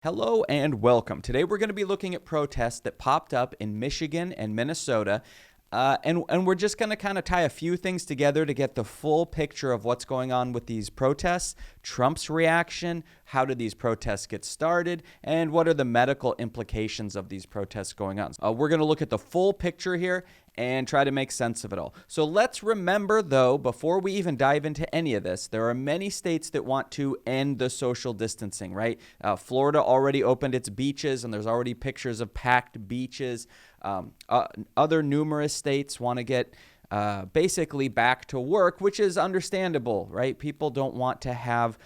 Hello and welcome. Today we're going to be looking at protests that popped up in Michigan and Minnesota. And we're just going to kind of tie a few things together to get the full picture of what's going on with these protests, Trump's reaction, how did these protests get started, and what are the medical implications of these protests going on. We're going to look at the full picture here and try to make sense of it all. So let's remember, though, before we even dive into any of this, there are many states that want to end the social distancing, right? Florida already opened its beaches, and there's already pictures of packed beaches. Other numerous states want to get basically back to work, which is understandable, right? People don't want to have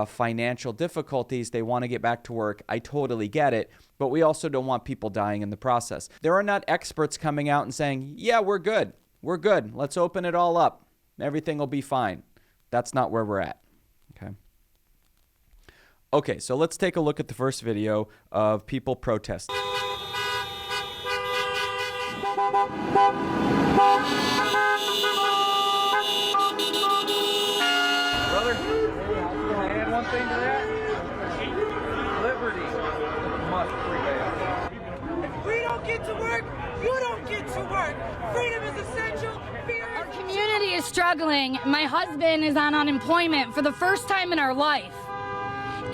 financial difficulties. They want to get back to work. I totally get it. But we also don't want people dying in the process. There are not experts coming out and saying, yeah, we're good. We're good. Let's open it all up. Everything will be fine. That's not where we're at. Okay, so let's take a look at the first video of people protesting. Brother, can I add one thing to that? Liberty must prevail. If we don't get to work, you don't get to work. Freedom is essential. Our community is struggling. My husband is on unemployment for the first time in our life.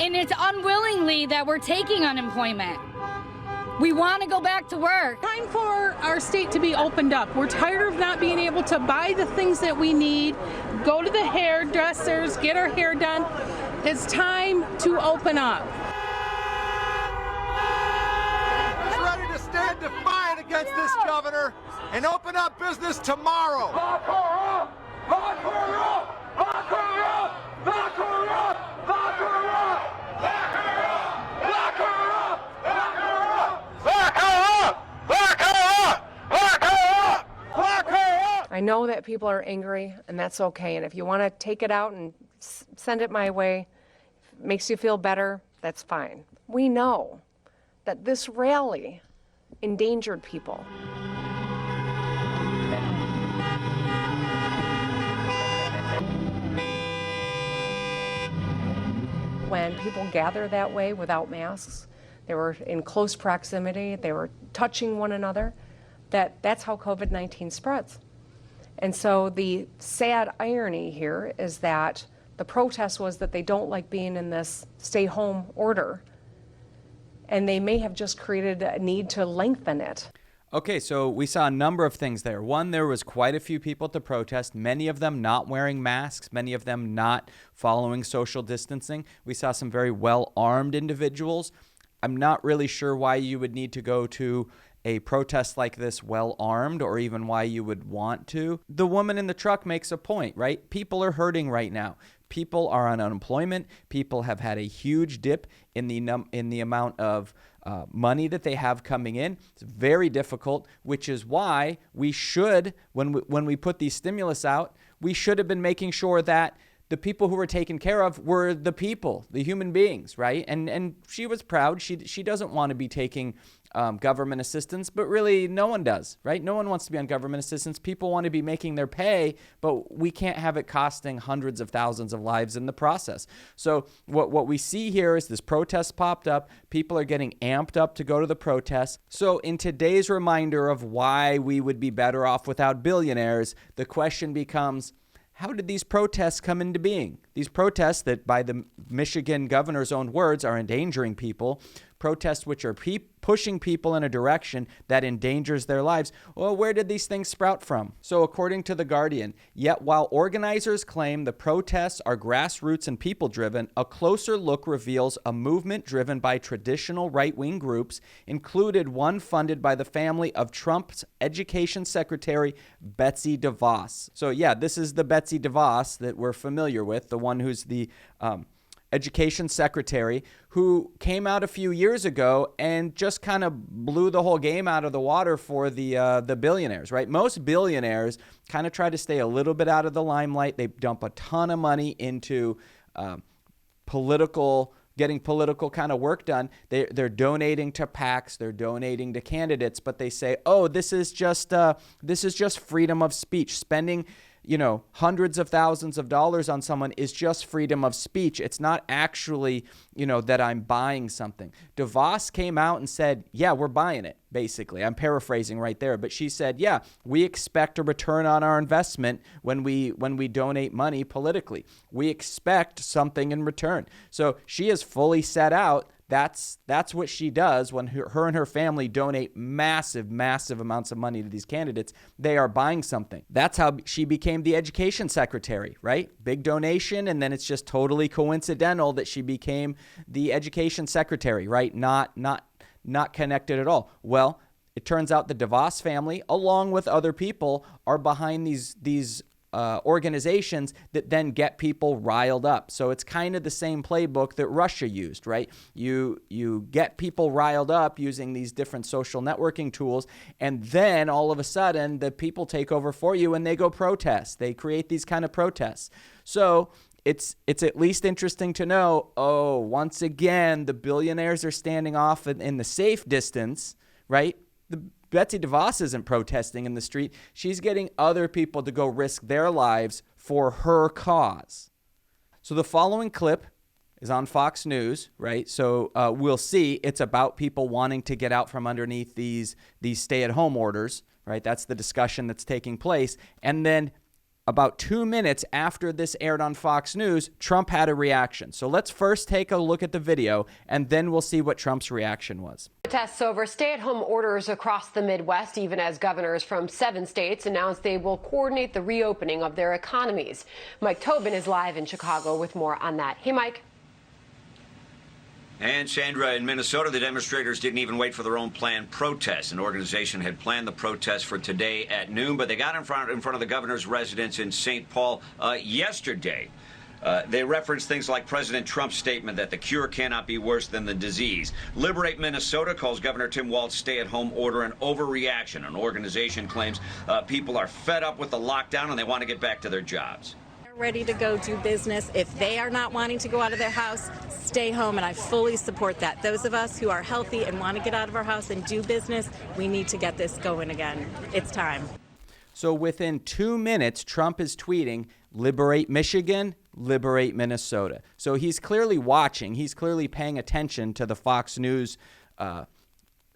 And it's unwillingly that we're taking unemployment. We want to go back to work. Time for our state to be opened up. We're tired of not being able to buy the things that we need, go to the hairdressers, get our hair done. It's time to open up. He's ready to stand defiant against this governor and open up business tomorrow. Lock her up! Lock her up! Lock her up! Lock her up! Lock her up! Lock her up! Lock her up! Lock her up! Lock her up! Lock her up! Lock her up! Lock her up! I know that people are angry, and that's okay. And if you want to take it out and send it my way, if it makes you feel better, that's fine. We know that this rally endangered people. When people gather that way without masks, they were in close proximity, they were touching one another, that's how COVID-19 spreads. And so the sad irony here is that the protest was that they don't like being in this stay-home order, and they may have just created a need to lengthen it. Okay, so we saw a number of things there. One, there was quite a few people at the protest, many of them not wearing masks, many of them not following social distancing. We saw some very well-armed individuals. I'm not really sure why you would need to go to a protest like this well-armed, or even why you would want to. The woman in the truck makes a point, right? People are hurting right now. People are on unemployment. People have had a huge dip in the amount of money that they have coming in. It's very difficult, which is why we should, when we put these stimulus out, we should have been making sure that the people who were taken care of were the people, the human beings, right? And she was proud. She doesn't want to be taking government assistance, but really no one does, right? No one wants to be on government assistance. People want to be making their pay, but we can't have it costing hundreds of thousands of lives in the process. So what we see here is this protest popped up. People are getting amped up to go to the protest. So in today's reminder of why we would be better off without billionaires, the question becomes, how did these protests come into being? These protests that, by the Michigan governor's own words, are endangering people, protests which are pushing people in a direction that endangers their lives. Well, where did these things sprout from? So according to The Guardian, yet while organizers claim the protests are grassroots and people-driven, a closer look reveals a movement driven by traditional right-wing groups, included one funded by the family of Trump's education secretary, Betsy DeVos. So yeah, this is the Betsy DeVos that we're familiar with, the one who's the education secretary, who came out a few years ago and just kind of blew the whole game out of the water for the billionaires, right? Most billionaires kind of try to stay a little bit out of the limelight. They dump a ton of money into getting political kind of work done. They're donating to PACs, they're donating to candidates, but they say, oh, this is just freedom of speech, spending hundreds of thousands of dollars on someone is just freedom of speech. It's not actually, that I'm buying something. DeVos came out and said, yeah, we're buying it, basically. I'm paraphrasing right there. But she said, yeah, we expect a return on our investment when we donate money politically. We expect something in return. So she is fully set out. That's what she does when her and her family donate massive, massive amounts of money to these candidates. They are buying something. That's how she became the education secretary, right? Big donation, and then it's just totally coincidental that she became the education secretary, right? Not connected at all. Well, it turns out the DeVos family, along with other people, are behind these organizations that then get people riled up. So it's kind of the same playbook that Russia used, right? You get people riled up using these different social networking tools, and then all of a sudden the people take over for you and they go protest. They create these kind of protests. So it's at least interesting to know, once again, the billionaires are standing off in the safe distance, right? Betsy DeVos isn't protesting in the street. She's getting other people to go risk their lives for her cause. So the following clip is on Fox News, right? So we'll see. It's about people wanting to get out from underneath these stay-at-home orders, right? That's the discussion that's taking place. And then about 2 minutes after this aired on Fox News, Trump had a reaction. So let's first take a look at the video, and then we'll see what Trump's reaction was. Protests over stay-at-home orders across the Midwest, even as governors from 7 states announced they will coordinate the reopening of their economies. Mike Tobin is live in Chicago with more on that. Hey, Mike. And Sandra, in Minnesota, the demonstrators didn't even wait for their own planned protest. An organization had planned the protest for today at noon, but they got in front of the governor's residence in St. Paul yesterday. They referenced things like President Trump's statement that the cure cannot be worse than the disease. Liberate Minnesota calls Governor Tim Walz's stay-at-home order an overreaction. An organization claims people are fed up with the lockdown and they want to get back to their jobs. Ready to go do business. If they are not wanting to go out of their house, stay home, and I fully support that. Those of us who are healthy and want to get out of our house and do business, we need to get this going again. It's time. So within 2 minutes, Trump is tweeting, liberate Michigan, liberate Minnesota. So he's clearly watching. He's clearly paying attention to the Fox News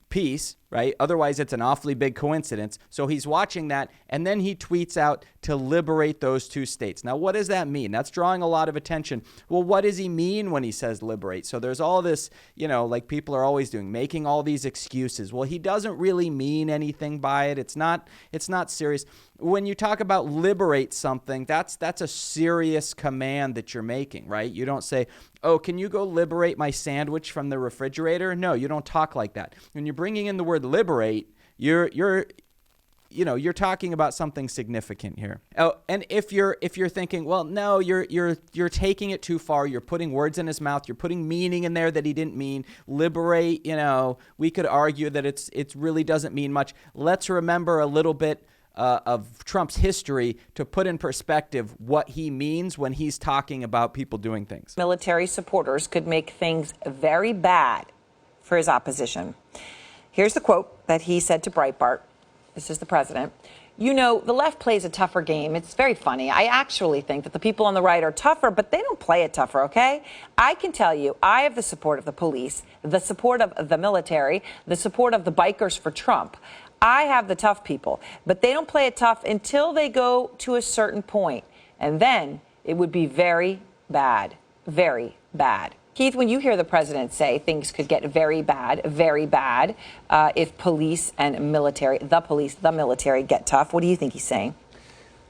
piece, right? Otherwise, it's an awfully big coincidence. So he's watching that, and then he tweets out to liberate those 2 states. Now, what does that mean? That's drawing a lot of attention. Well, what does he mean when he says liberate? So there's all this, like people are always doing, making all these excuses. Well, he doesn't really mean anything by it. It's not serious. When you talk about liberate something, that's a serious command that you're making, right? You don't say, oh, can you go liberate my sandwich from the refrigerator? No, you don't talk like that. When you're bringing in the word liberate, you're talking about something significant here. Oh, and if you're thinking, well, no, you're taking it too far. You're putting words in his mouth. You're putting meaning in there that he didn't mean. Liberate, we could argue that it really doesn't mean much. Let's remember a little bit of Trump's history to put in perspective what he means when he's talking about people doing things. Military supporters could make things very bad for his opposition. Here's the quote that he said to Breitbart. This is the president. The left plays a tougher game. It's very funny. I actually think that the people on the right are tougher, but they don't play it tougher, okay? I can tell you, I have the support of the police, the support of the military, the support of the bikers for Trump. I have the tough people, but they don't play it tough until they go to a certain point. And then it would be very bad, very bad. Keith, when you hear the president say things could get very bad, if police and military, the military get tough, what do you think he's saying?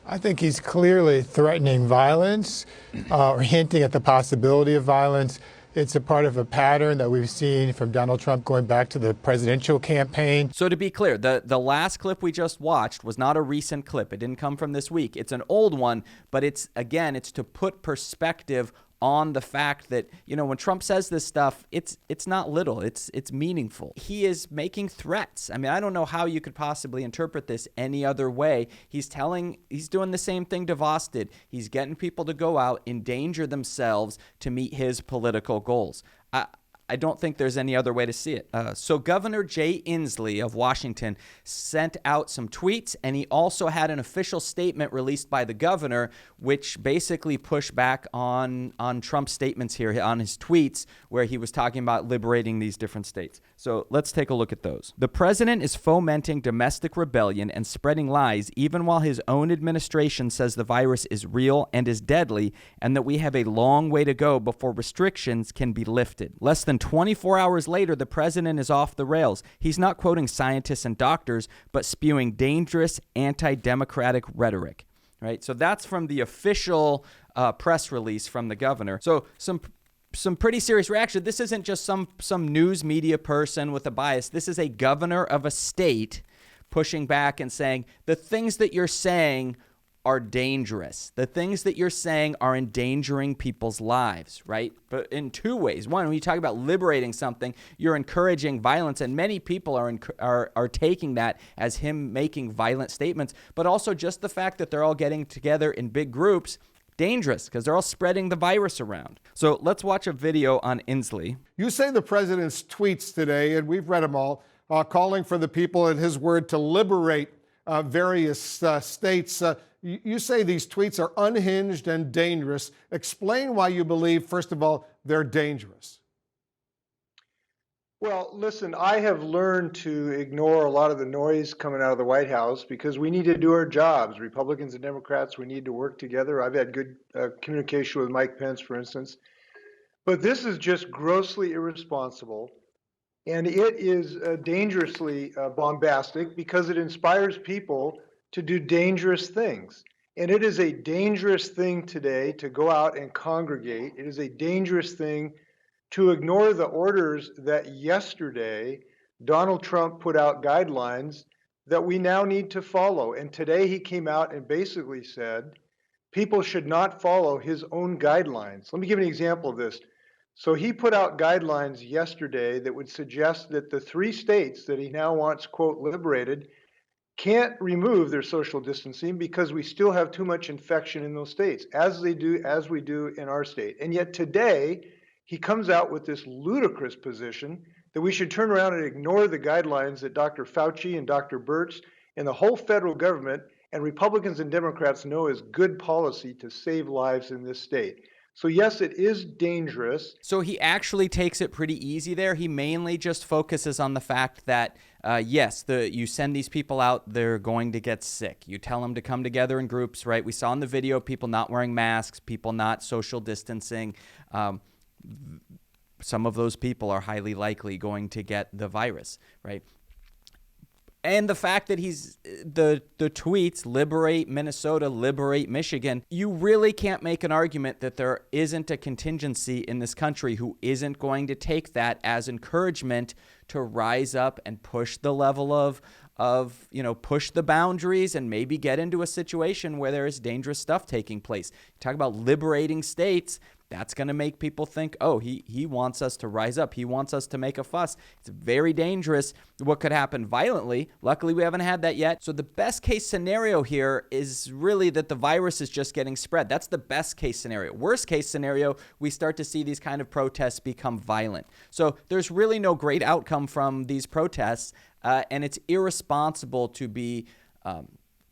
I think he's clearly threatening violence or hinting at the possibility of violence. It's a part of a pattern that we've seen from Donald Trump going back to the presidential campaign. So to be clear, the last clip we just watched was not a recent clip. It didn't come from this week. It's an old one, but it's to put perspective on the fact that, when Trump says this stuff, it's not little, it's meaningful. He is making threats. I mean, I don't know how you could possibly interpret this any other way. He's doing the same thing DeVos did. He's getting people to go out, endanger themselves to meet his political goals. I don't think there's any other way to see it. So Governor Jay Inslee of Washington sent out some tweets, and he also had an official statement released by the governor, which basically pushed back on Trump's statements here, on his tweets, where he was talking about liberating these different states. So let's take a look at those. The president is fomenting domestic rebellion and spreading lies, even while his own administration says the virus is real and is deadly, and that we have a long way to go before restrictions can be lifted. Less than 24 hours later, the president is off the rails. He's not quoting scientists and doctors, but spewing dangerous anti-democratic rhetoric. Right? So that's from the official press release from the governor. So some pretty serious reaction. This isn't just some news media person with a bias. This is a governor of a state pushing back and saying the things that you're saying are dangerous. The things that you're saying are endangering people's lives, right? But in two ways. One, when you talk about liberating something, you're encouraging violence, and many people are taking that as him making violent statements. But also just the fact that they're all getting together in big groups, dangerous, because they're all spreading the virus around. So let's watch a video on Inslee. You say the president's tweets today, and we've read them all, calling for the people, in his word, to liberate various states. You say these tweets are unhinged and dangerous. Explain why you believe, first of all, they're dangerous. Well, listen, I have learned to ignore a lot of the noise coming out of the White House because we need to do our jobs. Republicans and Democrats, we need to work together. I've had good communication with Mike Pence, for instance. But this is just grossly irresponsible. And it is dangerously bombastic because it inspires people to do dangerous things. And it is a dangerous thing today to go out and congregate. It is a dangerous thing to ignore the orders that yesterday Donald Trump put out guidelines that we now need to follow. And today he came out and basically said people should not follow his own guidelines. Let me give you an example of this. So he put out guidelines yesterday that would suggest that the 3 states that he now wants, quote, liberated, can't remove their social distancing because we still have too much infection in those states, as we do in our state. And yet today, he comes out with this ludicrous position that we should turn around and ignore the guidelines that Dr. Fauci and Dr. Birx and the whole federal government and Republicans and Democrats know is good policy to save lives in this state. So yes, it is dangerous. So he actually takes it pretty easy there. He mainly just focuses on the fact that, yes, you send these people out, they're going to get sick. You tell them to come together in groups, right? We saw in the video people not wearing masks, people not social distancing. Some of those people are highly likely going to get the virus, right? And the fact that he's the tweets, liberate Minnesota, liberate Michigan, you really can't make an argument that there isn't a contingency in this country who isn't going to take that as encouragement to rise up and push the level of push the boundaries and maybe get into a situation where there is dangerous stuff taking place. You talk about liberating states. That's going to make people think, oh, he wants us to rise up. He wants us to make a fuss. It's very dangerous. What could happen violently? Luckily, we haven't had that yet. So the best case scenario here is really that the virus is just getting spread. That's the best case scenario. Worst case scenario, we start to see these kind of protests become violent. So there's really no great outcome from these protests, and it's irresponsible to be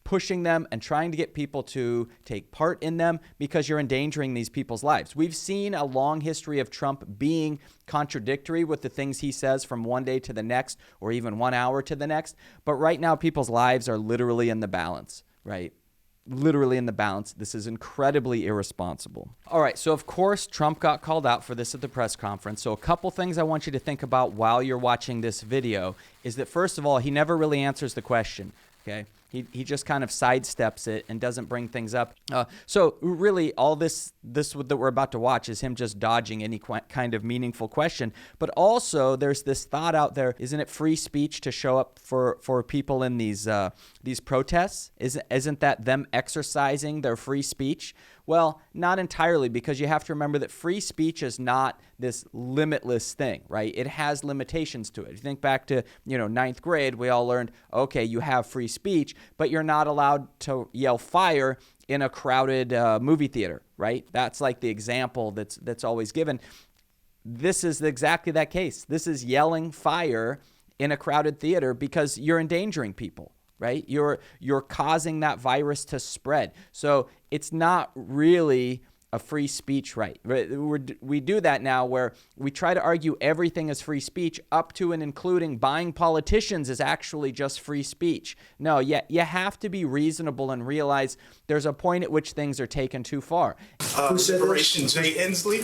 pushing them and trying to get people to take part in them because you're endangering these people's lives. We've seen a long history of Trump being contradictory with the things he says from one day to the next or even 1 hour to the next. But right now, people's lives are literally in the balance, right? Literally in the balance. This is incredibly irresponsible. All right, so of course, Trump got called out for this at the press conference. So a couple things I want you to think about while you're watching this video is that, first of all, he never really answers the question, okay? He just kind of sidesteps it and doesn't bring things up. So really, all this that we're about to watch is him just dodging any kind of meaningful question. But also, there's this thought out there: isn't it free speech to show up for people in these protests? Isn't that them exercising their free speech? Well, not entirely, because you have to remember that free speech is not this limitless thing, right? It has limitations to it. If you think back to, ninth grade, we all learned, okay, you have free speech, but you're not allowed to yell fire in a crowded movie theater, right? That's like the example that's always given. this is exactly that case. This is yelling fire in a crowded theater because you're endangering people, right? You're causing that virus to spread. So it's not really a free speech right. We do that now where we try to argue everything is free speech up to and including buying politicians is actually just free speech. No, you have to be reasonable and realize there's a point at which things are taken too far. Liberation, Jay Inslee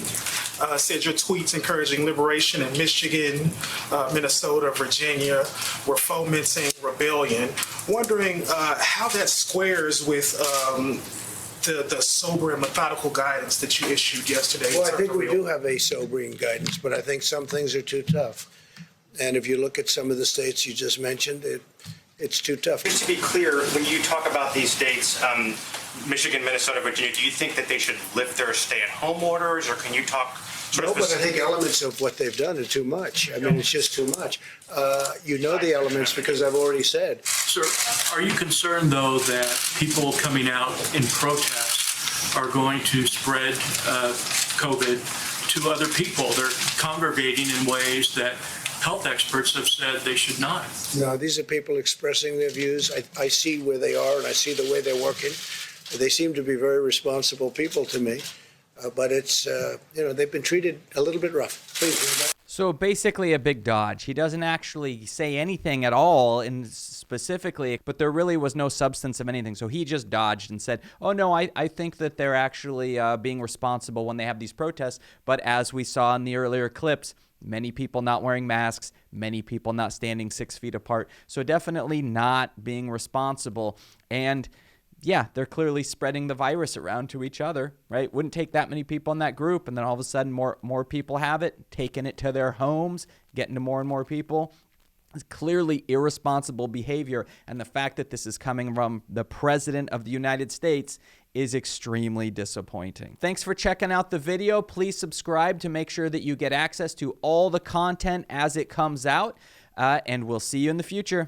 said your tweets encouraging liberation in Michigan, Minnesota, Virginia were fomenting rebellion. Wondering how that squares with the sober and methodical guidance that you issued yesterday. Well, I think we do have a sobering guidance, but I think some things are too tough. And if you look at some of the states you just mentioned, it's too tough. Just to be clear, when you talk about these states, Michigan, Minnesota, Virginia, do you think that they should lift their stay-at-home orders, or can you talk No, but I think elements of what they've done are too much. I mean, it's just too much. You know the elements because I've already said. Sir, are you concerned, though, that people coming out in protest are going to spread COVID to other people? They're congregating in ways that health experts have said they should not. No, these are people expressing their views. I see where they are and I see the way they're working. They seem to be very responsible people to me. But it's, they've been treated a little bit rough. Please. So basically a big dodge. He doesn't actually say anything at all in specifically, but there really was no substance of anything. So he just dodged and said, oh, no, I think that they're actually being responsible when they have these protests. But as we saw in the earlier clips, many people not wearing masks, many people not standing 6 feet apart. So definitely not being responsible. And yeah, they're clearly spreading the virus around to each other, right? Wouldn't take that many people in that group, and then all of a sudden more people have it, taking it to their homes, getting to more and more people. It's clearly irresponsible behavior, and the fact that this is coming from the President of the United States is extremely disappointing. Thanks for checking out the video. Please subscribe to make sure that you get access to all the content as it comes out, and we'll see you in the future.